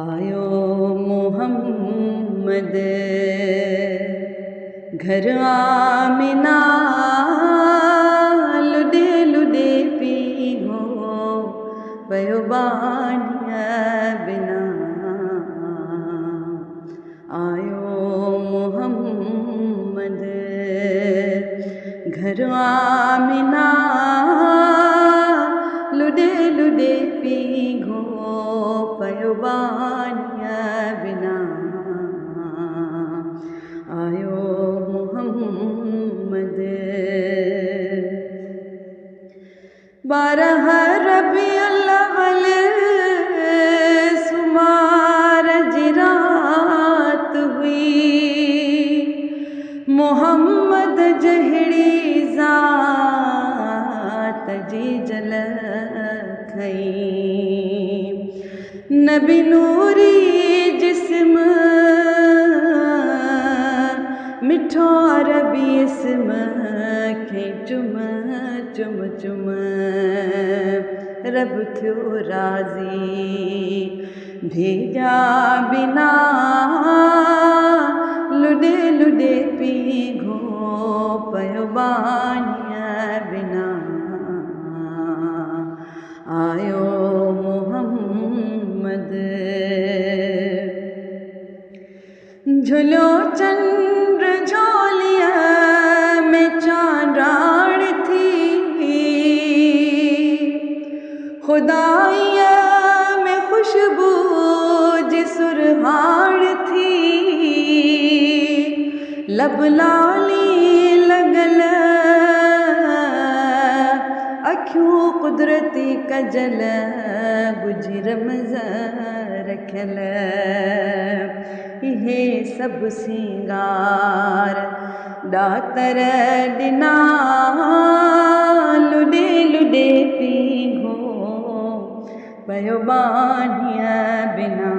आयो मोहम्मद घर आमिना लुॾे लुॾे पी हो पयो बानीअ बिना। आयो मोहम्मद घर आमिना लुॾे लुॾे पी हो पयो बानीअ बिना। आयो मोहम्मद 12 रबीउल अव्वल सुमार जी रात हुई। मोहम्मद जहिड़ी ज़ात जी झलक नबी नूरी जिस्म मिठो अरबी इस्म खे चुम चुम चुम रब थियो राज़ी भेजा बिना लुॾे लुॾे पी घो पयो बानीअ बिना। आयो मोहम्मद झुलियो चंद्र झोलिया में चांडाण थी। खुदाईअ में खुशबू जी सुरहाण थी। लब लाली लगल अखियूं कुदरती कजल गुझी रमज़ रखियल इहे सभु सिंगार ॾातर ॾिना लुॾे लुॾे पी हो पयो बानीअ बिना।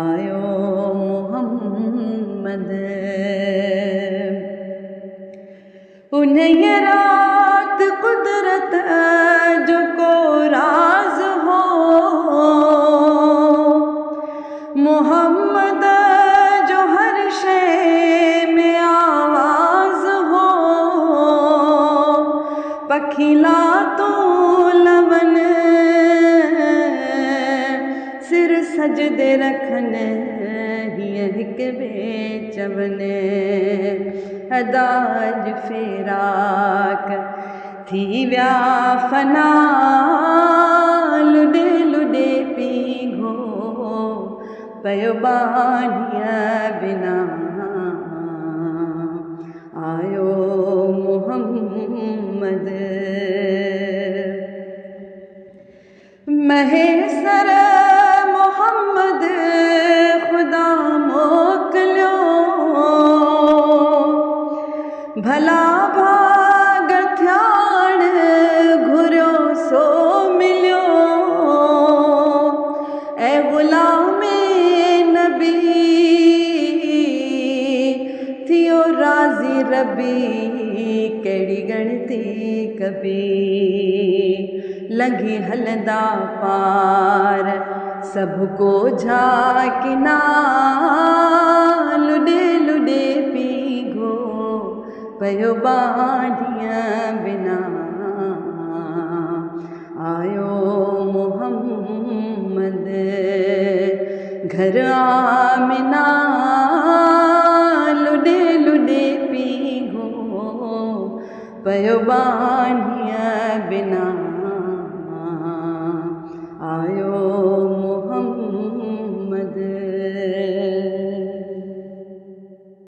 आयो मोहम्मद उन्हीअ रात कुदरत जो को राज हो। मोहम्मद जो हर शइ में आवाज़ हो। पखीला तो लवन सिर सजदे रखन हीअ हिक ॿिए चवन अदाज फेराक थी विया फना लुॾे लुॾे पी घो पयो बानीअ बिना। आयो मोहम्मद महेसर मोहम्मद ख़ुदा मोकिलियो। भला भाग थियाण घुरियो सो मिलियो। ऐं ग़ुलामे नबी थियो राज़ी रबी कहिड़ी गणती कबी। लंघी हलंदा पार सभु को झाकिना लुॾे लुॾे पी घो पयो बानीअ बिना। आयो मोहम्मद घर आमिना लुॾे लुॾे पी घो पयो बानीअ बिना।